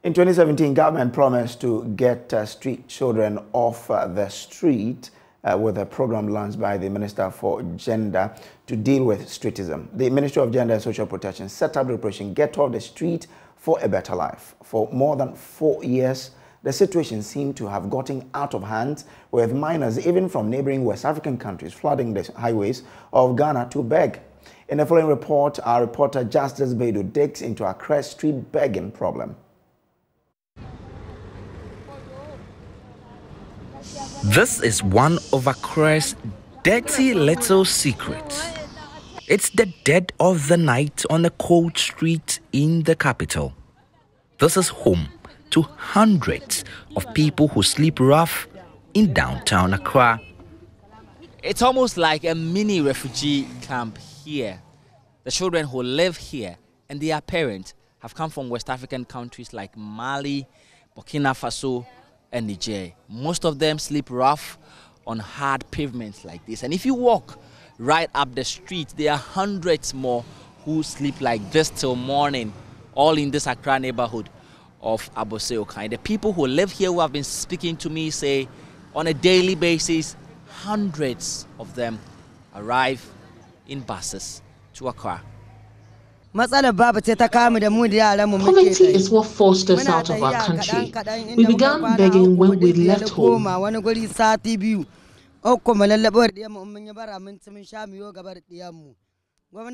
In 2017, government promised to get street children off the street with a program launched by the Minister for Gender to deal with streetism. The Ministry of Gender and Social Protection set up the operation Get Off the Street for a Better Life. For more than 4 years, the situation seemed to have gotten out of hand, with minors even from neighboring West African countries flooding the highways of Ghana to beg. In the following report, our reporter Justice Bedu digs into Accra's street begging problem. This is one of Accra's dirty little secrets. It's the dead of the night on a cold street in the capital. This is home to hundreds of people who sleep rough in downtown Accra. It's almost like a mini refugee camp here. The children who live here and their parents have come from West African countries like Mali, Burkina Faso, and Niger. Most of them sleep rough on hard pavements like this. And if you walk right up the street, there are hundreds more who sleep like this till morning, all in this Accra neighborhood of Aboseokai. The people who live here who have been speaking to me say on a daily basis, hundreds of them arrive in buses to Accra. Poverty is what forced us out of our country. We began begging when we left home. We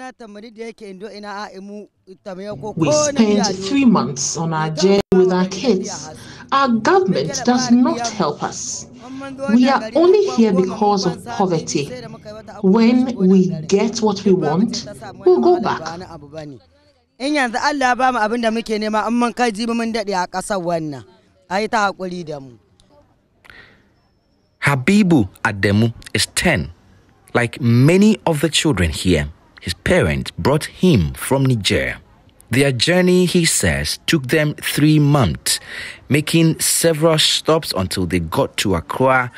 spent 3 months on our journey with our kids. Our government does not help us. We are only here because of poverty. When we get what we want, we'll go back. Habibu Ademu is 10. Like many of the children here, his parents brought him from Niger. Their journey, he says, took them 3 months, making several stops until they got to Accra,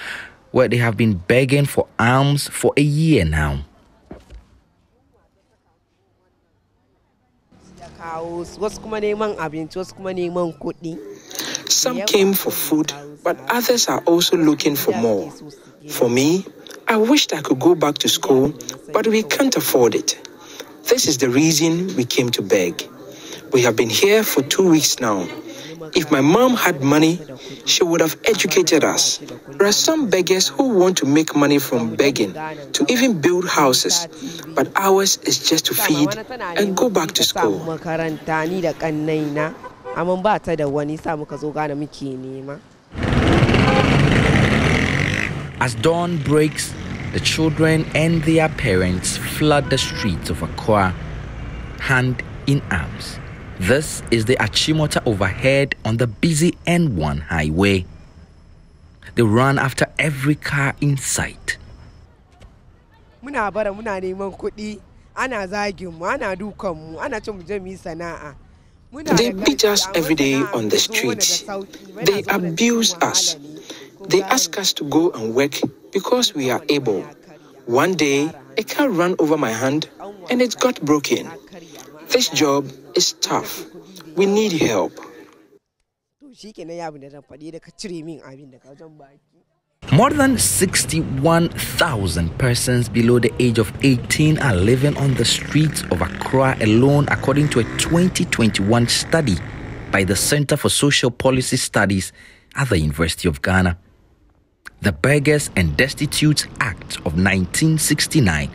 where they have been begging for alms for a year now. Some came for food, but others are also looking for more. For me, I wished I could go back to school, but we can't afford it. This is the reason we came to beg. We have been here for 2 weeks now. If my mom had money, she would have educated us. There are some beggars who want to make money from begging, to even build houses, but ours is just to feed and go back to school. As dawn breaks, the children and their parents flood the streets of Accra, hand in arms. This is the Achimota overhead on the busy N1 highway. They run after every car in sight. They beat us every day on the streets. They abuse us. They ask us to go and work because we are able. One day, a car ran over my hand and it got broken. This job is tough. We need help. More than 61,000 persons below the age of 18 are living on the streets of Accra alone, according to a 2021 study by the Center for Social Policy Studies at the University of Ghana. The Beggars and Destitutes Act of 1969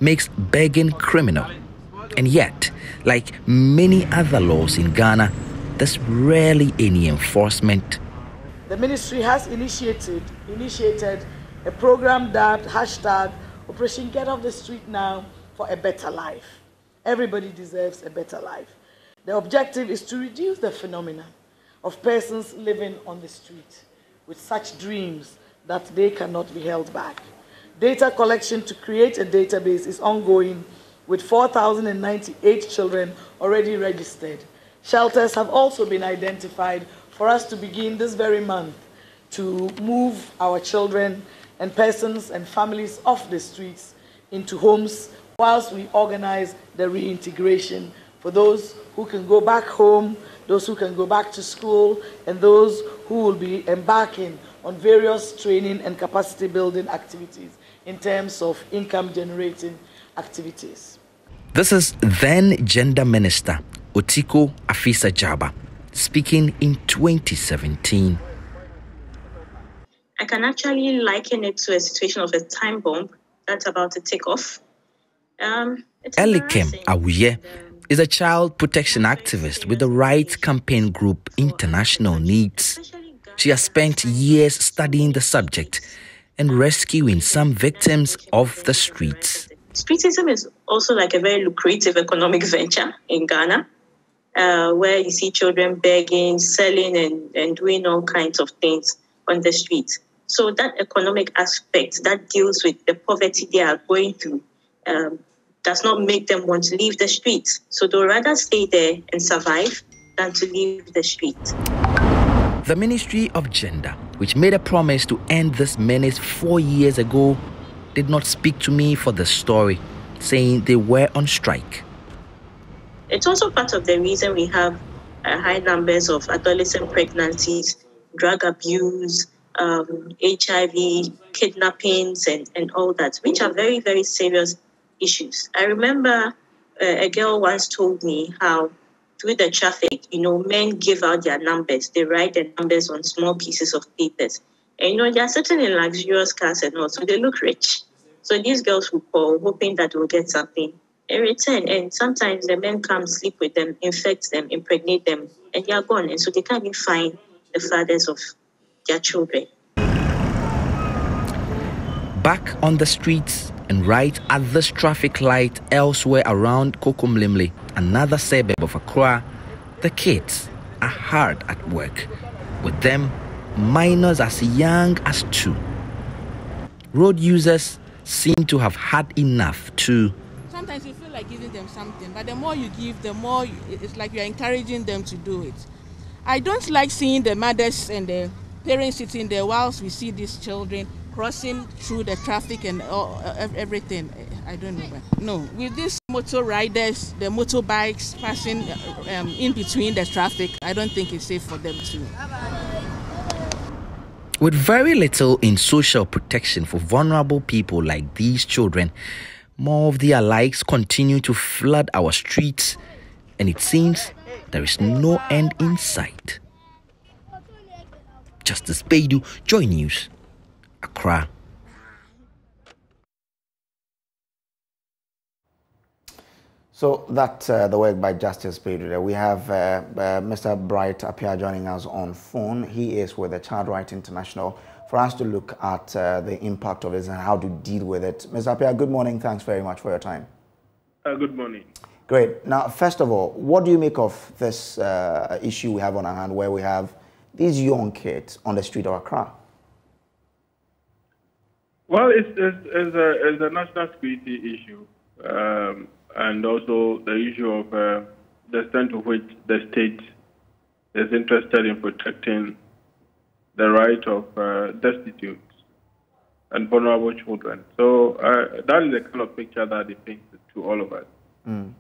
makes begging criminal. And yet, like many other laws in Ghana, there's rarely any enforcement. The ministry has initiated a program that Operation Get Off the Street Now for a Better Life. Everybody deserves a better life. The objective is to reduce the phenomenon of persons living on the street with such dreams that they cannot be held back. Data collection to create a database is ongoing, with 4,098 children already registered. Shelters have also been identified for us to begin this very month to move our children and persons and families off the streets into homes whilst we organize the reintegration for those who can go back home, those who can go back to school, and those who will be embarking on various training and capacity building activities in terms of income generating activities. This is then Gender Minister Otiko Afisa Jaba speaking in 2017. I can liken it to a situation of a time bomb that's about to take off. Elikem Awuye is a child protection activist with the rights campaign group International Needs. She has spent years studying the subject and rescuing some victims of the streets. Streetism is also like a very lucrative economic venture in Ghana, where you see children begging, selling, and doing all kinds of things on the streets. So that economic aspect that deals with the poverty they are going through does not make them want to leave the streets. So they'll rather stay there and survive than to leave the street. The Ministry of Gender, which made a promise to end this menace 4 years ago, did not speak to me for the story, saying they were on strike. It's also part of the reason we have high numbers of adolescent pregnancies, drug abuse, HIV, kidnappings, and all that, which are very, very serious issues. I remember a girl once told me how through the traffic, men give out their numbers. They write their numbers on small pieces of papers. And, they are sitting in luxurious cars and all, so they look rich. So these girls will call, hoping that they'll get something in return. And sometimes the men come, sleep with them, infect them, impregnate them, and they are gone. And so they can't even find the fathers of their children. Back on the streets and right at this traffic light elsewhere around Kokomlimle, another suburb of Accra, the kids are hard at work. With them, minors as young as 2. Road users seem to have had enough too. Sometimes you feel like giving them something, but the more you give, the more it's like you're encouraging them to do it. I don't like seeing the mothers and the parents sitting there whilst we see these children crossing through the traffic and everything. I don't know. But no, with these motor riders, the motorbikes passing in between the traffic, I don't think it's safe for them to. With very little in social protection for vulnerable people like these children, more of their likes continue to flood our streets, and it seems there is no end in sight. Justice Baidu, JoyNews, Accra. So that's the work by Justice Baidu. We have Mr. Bright Appiah joining us on phone. He is with the Child Rights International for us to look at the impact of this and how to deal with it. Mr. Appiah, good morning. Thanks very much for your time. Good morning. Great. Now, first of all, what do you make of this issue we have on our hand where we have these young kids on the street of Accra? Well, it's a national security issue, and also the issue of the extent to which the state is interested in protecting the right of destitute and vulnerable children. So that is the kind of picture that it paints to all of us. Mm.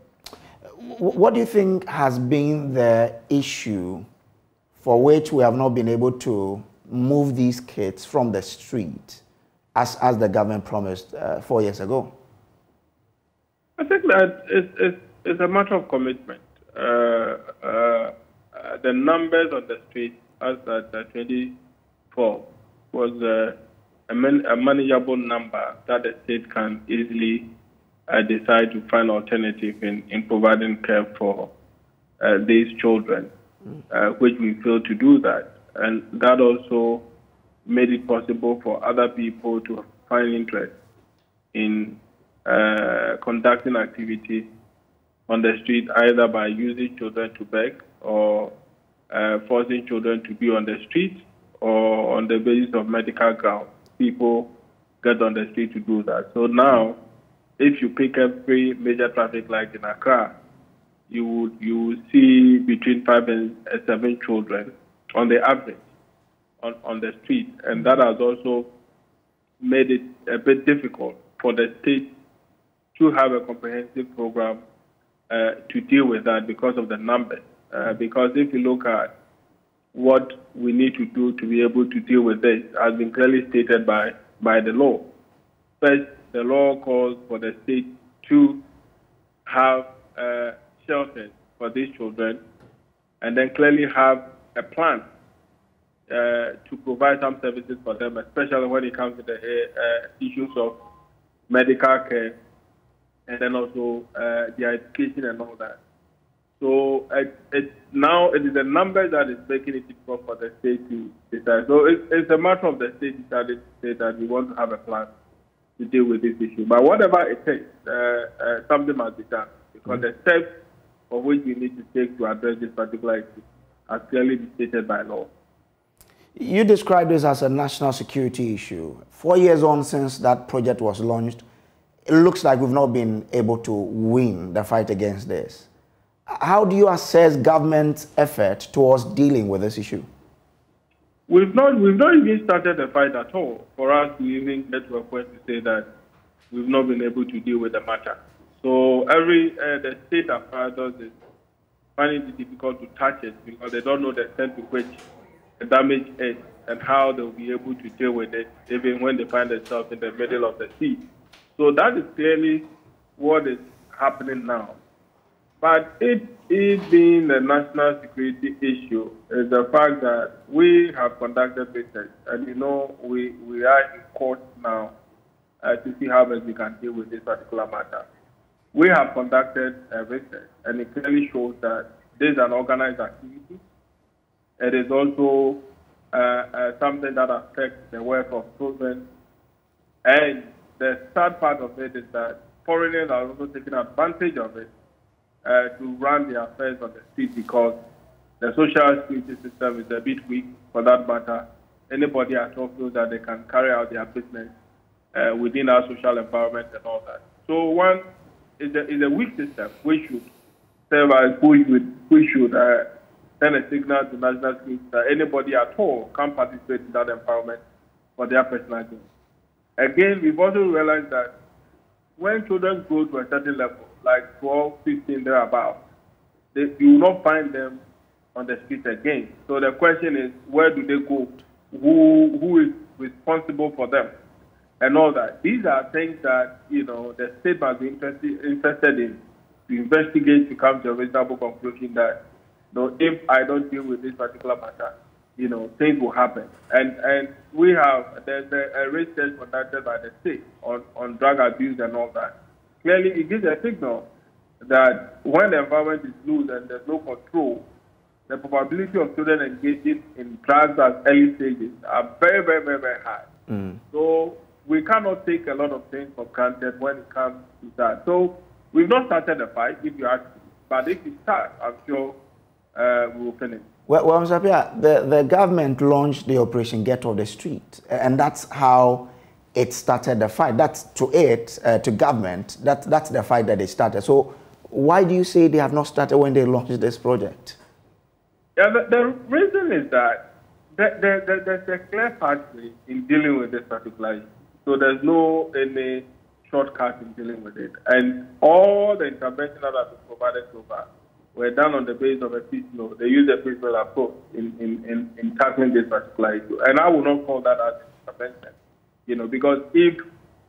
What do you think has been the issue for which we have not been able to move these kids from the street as the government promised 4 years ago? I think that it's a matter of commitment. The numbers on the street as at 2012 was a manageable number that the state can easily decide to find alternative in providing care for these children, which we failed to do that. And that also made it possible for other people to find interest in conducting activities on the street, either by using children to beg or forcing children to be on the street, or on the basis of medical grounds. People get on the street to do that. So now, if you pick every major traffic light in Accra, you will see between 5 and 7 children on the average on the street. And that has also made it a bit difficult for the state to have a comprehensive program to deal with that because of the numbers. Because if you look at what we need to do to be able to deal with this, has been clearly stated by the law. First, the law calls for the state to have shelters for these children, and then clearly have a plan to provide some services for them, especially when it comes to the issues of medical care, and then also their education and all that. So now it is the numbers that is making it difficult for the state to decide. So it's a matter of the state deciding to say that we want to have a plan to deal with this issue. But whatever it takes, something must be done, because the steps for which we need to take to address this particular issue are clearly stated by law. You described this as a national security issue. 4 years on since that project was launched, it looks like we've not been able to win the fight against this. How do you assess government's effort towards dealing with this issue? We've not even started the fight at all for us to even get to a point to say that we've not been able to deal with the matter. So the state apparatus is finding it difficult to touch it because they don't know the extent to which the damage is and how they'll be able to deal with it even when they find themselves in the middle of the sea. So that is clearly what is happening now. But it being a national security issue is the fact that we have conducted research, and we are in court now to see how best we can deal with this particular matter. We have conducted research, and it clearly shows that this is an organized activity. It is also something that affects the welfare of children. And the sad part of it is that foreigners are also taking advantage of it to run their affairs on the street, because the social security system is a bit weak for that matter. Anybody at all feels that they can carry out their business within our social environment and all that. So one is a weak system. We should serve as we should send a signal to national security that anybody at all can participate in that environment for their personal gain. Again, we've also realized that when children grow to a certain level, like 12, 15, thereabouts, you will not find them on the street again. So the question is, where do they go? Who is responsible for them? And all that. These are things that, the state must be interested in to investigate, to come to a reasonable conclusion that, if I don't deal with this particular matter, things will happen. And there's a research conducted by the state on drug abuse and all that. Clearly, it gives a signal that when the environment is loose and there's no control, the probability of children engaging in drugs at early stages are very, very, very, very high. So we cannot take a lot of things for granted when it comes to that. So we've not started the fight, if you ask me. But if we start, I'm sure we will finish. Well, Mr. Pia, the government launched the Operation Get Off the Street, and that's how it started the fight. That's to government. That's the fight that they started. So why do you say they have not started when they launched this project? Yeah, the reason is that there's a clear pathway in dealing with this particular issue. So there's no any shortcut in dealing with it. And all the interventions that have been provided so far were done on the basis of a piecemeal. They use a piecemeal approach in tackling this particular issue. And I will not call that as intervention. Because if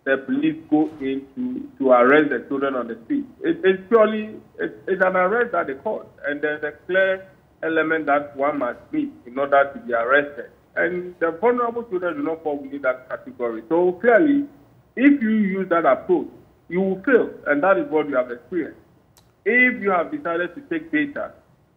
the police go in to arrest the children on the street, it's an arrest that they cause. And there's a clear element that one must meet in order to be arrested. And the vulnerable children do not fall within that category. So clearly, if you use that approach, you will fail. And that is what we have experienced. If you have decided to take data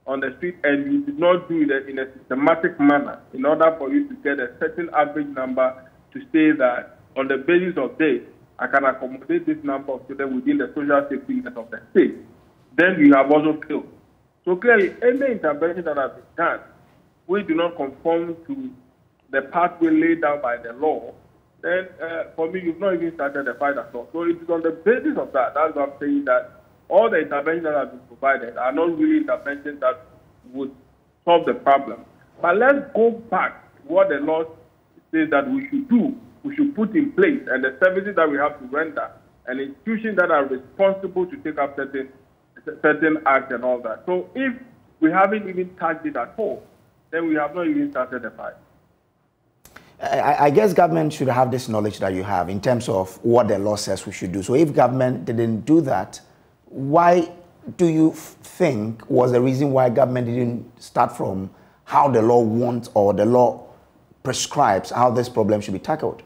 on the street and you did not do it in a systematic manner in order for you to get a certain average number to say that on the basis of this, I can accommodate this number of children within the social safety net of the state, then you have also failed. So clearly, any intervention that has been done, we do not conform to the pathway laid down by the law, then for me, you've not even started the fight at all. So it is on the basis of that. That's why I'm saying that all the interventions that have been provided are not really interventions that would solve the problem. But let's go back to what the law says that we should do, we should put in place, and the services that we have to render, and institutions that are responsible to take up certain certain acts and all that. So if we haven't even touched it at all, then we have not even started the fight. I guess government should have this knowledge that you have in terms of what the law says we should do. So if government didn't do that, why do you think was the reason why government didn't start from how the law wants or the law prescribes how this problem should be tackled?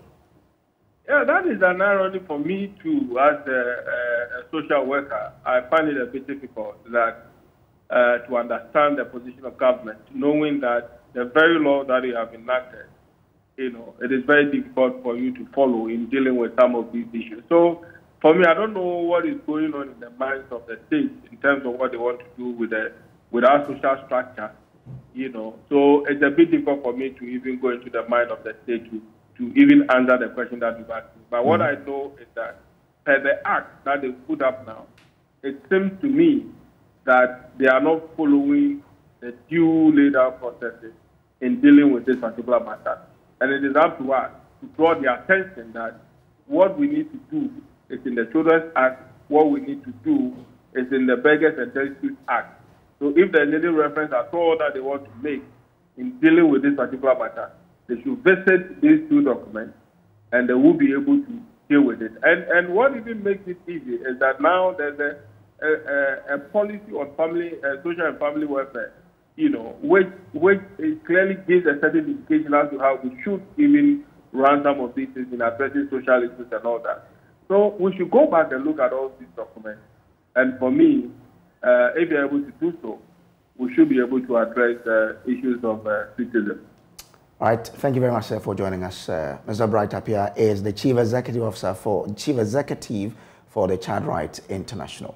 Yeah, that is an irony for me too. As a social worker, I find it a bit difficult that to understand the position of government, knowing that the very law that you have enacted, it is very difficult for you to follow in dealing with some of these issues. So, for me, I don't know what is going on in the minds of the state in terms of what they want to do with our social structure, So, it's a bit difficult for me to even go into the mind of the state to even answer the question that you've asked me. But what I know is that per the act that they put up now, it seems to me that they are not following the due laid out processes in dealing with this particular matter. And it is up to us to draw the attention that what we need to do is in the Children's Act, what we need to do is in the Beggars and Destitute Act. So if there's any reference at all that they want to make in dealing with this particular matter, they should visit these two documents and they will be able to deal with it. And what even makes it easy is that now there's a policy on family, social and family welfare, which it clearly gives a certain indication as to how we should even run some of these things in addressing social issues and all that. So we should go back and look at all these documents. And for me, if you're able to do so, we should be able to address issues of citizenship. All right. Thank you very much, sir, for joining us. Mr. Bright Appiah is the Chief Executive Officer Chief Executive for the Child Rights International.